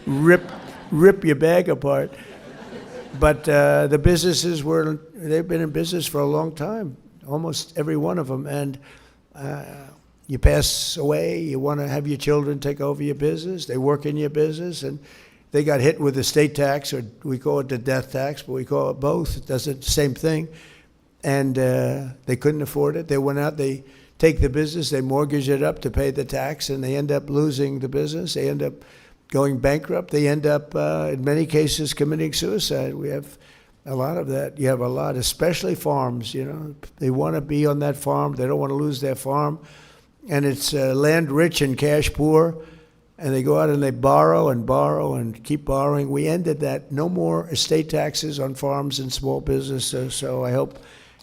rip your bag apart. But the businesses they've been in business for a long time, almost every one of them. And you pass away, you want to have your children take over your business, they work in your business, and they got hit with the state tax, or we call it the death tax, but we call it both. It does the same thing. And they couldn't afford it. They went out, they take the business, they mortgage it up to pay the tax, and they end up losing the business. They end up going bankrupt. They end up, in many cases, committing suicide. We have a lot of that. You have a lot, especially farms, They want to be on that farm. They don't want to lose their farm. And it's land rich and cash poor. And they go out and they borrow and keep borrowing. We ended that. No more estate taxes on farms and small businesses. So I hope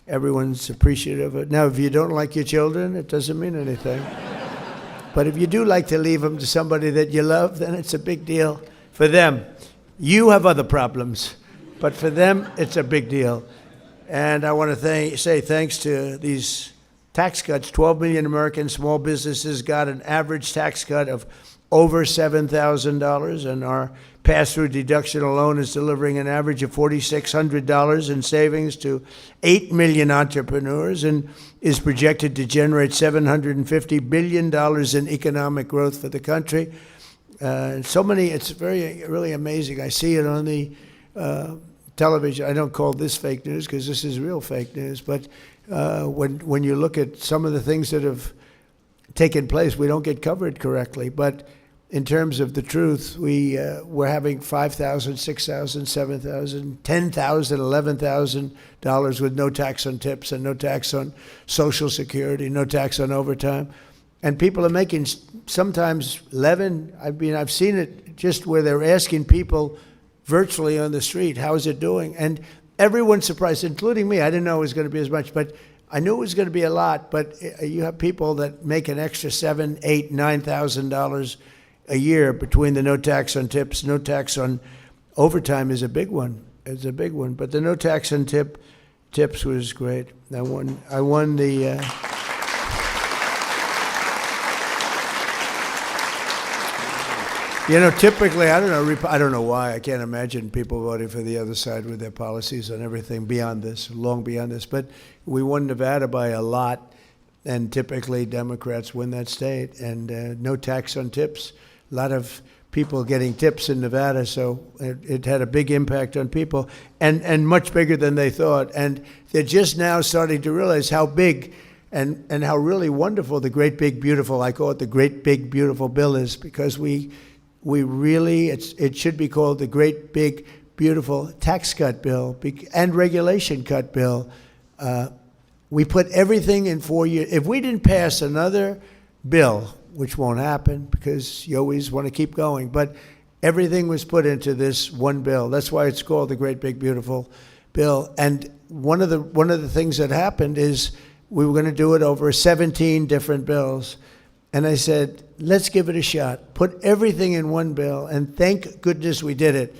everyone's appreciative of it. Now, if you don't like your children, it doesn't mean anything. But if you do like to leave them to somebody that you love, then it's a big deal for them. You have other problems, but for them, it's a big deal. And I want to say thanks to these tax cuts. 12 million American small businesses got an average tax cut of over $7,000, and our pass-through deduction alone is delivering an average of $4,600 in savings to 8 million entrepreneurs, and is projected to generate $750 billion in economic growth for the country. And so many, it's really amazing. I see it on the television. I don't call this fake news because this is real fake news, but when you look at some of the things that have taken place, we don't get covered correctly. But in terms of the truth, we're having $5,000, $6,000, $7,000, $10,000, $11,000 with no tax on tips and no tax on Social Security, no tax on overtime. And people are making sometimes 11. I've seen it just where they're asking people virtually on the street, how is it doing? And everyone's surprised, including me. I didn't know it was going to be as much, but I knew it was going to be a lot. But you have people that make an extra $7,000, $8,000, $9,000 a year between the no tax on tips, no tax on overtime is a big one. It's a big one. But the no tax on tips was great. I won the. Typically, I don't know why. I can't imagine people voting for the other side with their policies on everything beyond this, long beyond this. But we won Nevada by a lot, and typically Democrats win that state. And no tax on tips. A lot of people getting tips in Nevada, so it had a big impact on people, and much bigger than they thought. And they're just now starting to realize how big and how really wonderful the great big beautiful, I call it the great big beautiful bill is, because we really, it should be called the great big beautiful tax cut bill and regulation cut bill. We put everything in 4 years. If we didn't pass another bill, which won't happen because you always want to keep going, but everything was put into this one bill. That's why it's called the Great Big Beautiful Bill. And one of the things that happened is we were going to do it over 17 different bills. And I said, let's give it a shot. Put everything in one bill, and thank goodness we did it,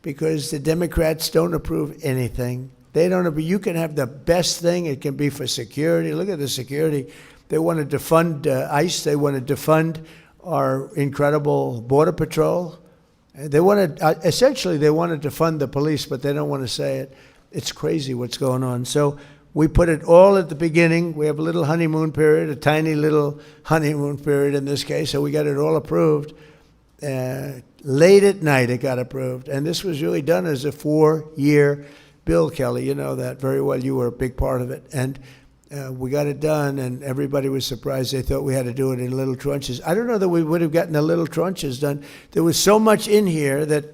because the Democrats don't approve anything. They don't approve. You can have the best thing. It can be for security. Look at the security. They wanted to defund ICE. They wanted to defund our incredible Border Patrol. They wanted, essentially, they wanted to fund the police, but they don't want to say it. It's crazy what's going on. So we put it all at the beginning. We have a little honeymoon period, a tiny little honeymoon period in this case. So we got it all approved. Late at night, it got approved. And this was really done as a 4-year bill, Kelly. You know that very well. You were a big part of it. And we got it done, and everybody was surprised. They thought we had to do it in little tranches. I don't know that we would have gotten the little tranches done. There was so much in here that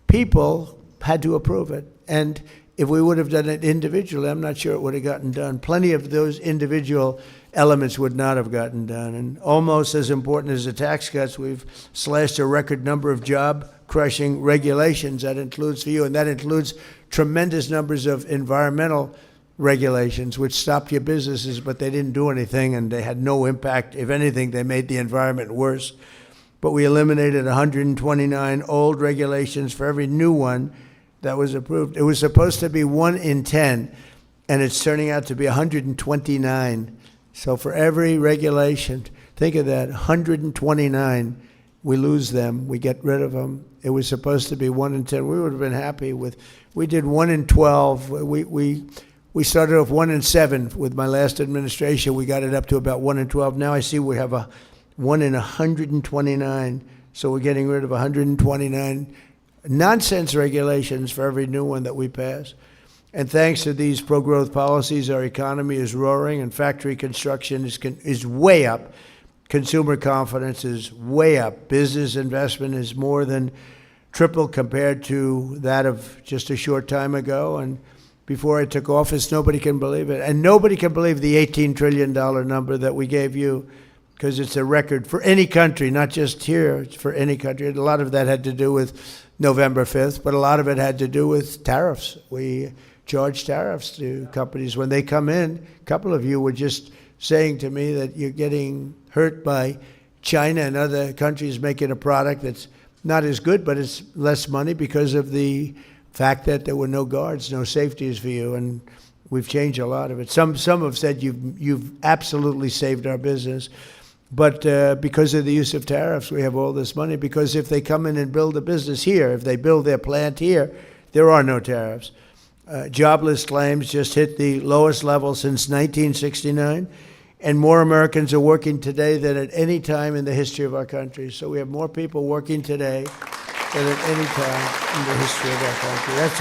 people had to approve it. And if we would have done it individually, I'm not sure it would have gotten done. Plenty of those individual elements would not have gotten done. And almost as important as the tax cuts, we've slashed a record number of job-crushing regulations. That includes for you, and that includes tremendous numbers of environmental regulations, which stopped your businesses, but they didn't do anything, and they had no impact. If anything, they made the environment worse. But we eliminated 129 old regulations for every new one that was approved. It was supposed to be 1 in 10, and it's turning out to be 129. So for every regulation, think of that, 129 we lose them, we get rid of them. It was supposed to be 1 in 10. We would have been happy with, we did 1 in 12. We started off 1 in 7 with my last administration. We got it up to about 1 in 12. Now I see we have a 1 in 129. So we're getting rid of 129 nonsense regulations for every new one that we pass. And thanks to these pro-growth policies, our economy is roaring, and factory construction is way up. Consumer confidence is way up. Business investment is more than triple compared to that of just a short time ago. And before I took office, nobody can believe it. And nobody can believe the $18 trillion number that we gave you, because it's a record for any country, not just here, it's for any country. A lot of that had to do with November 5th, but a lot of it had to do with tariffs. We charge tariffs to companies when they come in. A couple of you were just saying to me that you're getting hurt by China and other countries making a product that's not as good, but it's less money because of the fact that there were no guards, no safeties for you, and we've changed a lot of it. Some have said you've absolutely saved our business, but because of the use of tariffs, we have all this money, because if they come in and build a business here, if they build their plant here, there are no tariffs. Jobless claims just hit the lowest level since 1969. And more Americans are working today than at any time in the history of our country. So we have more people working today than at any time in the history of our country. That's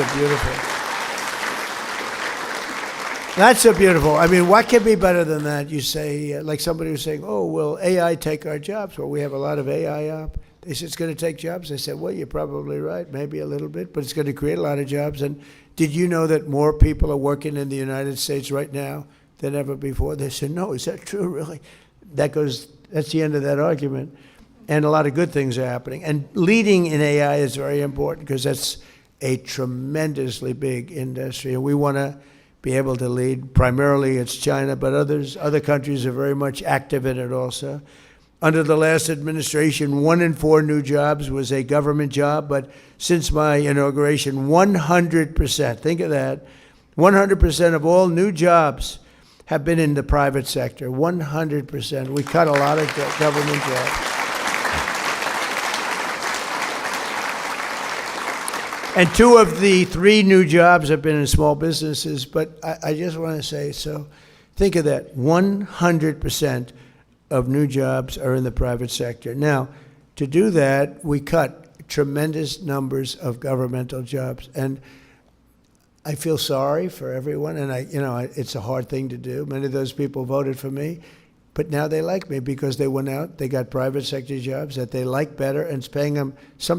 so beautiful. I mean, what can be better than that? You say, like somebody was saying, oh, will AI take our jobs? Well, we have a lot of AI up. They said it's going to take jobs. I said, well, you're probably right, maybe a little bit, but it's going to create a lot of jobs. And did you know that more people are working in the United States right now than ever before? They said, no, is that true, really? That's the end of that argument. And a lot of good things are happening. And leading in AI is very important, because that's a tremendously big industry. And we want to be able to lead. Primarily it's China, but other countries are very much active in it also. Under the last administration, 1 in 4 new jobs was a government job. But since my inauguration, 100%, think of that, 100% of all new jobs have been in the private sector, 100%. We cut a lot of government jobs. And 2 of the 3 new jobs have been in small businesses. But I just want to say, so think of that, 100% of new jobs are in the private sector. Now, to do that, we cut tremendous numbers of governmental jobs. And I feel sorry for everyone, and it's a hard thing to do. Many of those people voted for me, but now they like me because they went out, they got private sector jobs that they like better, and it's paying them sometimes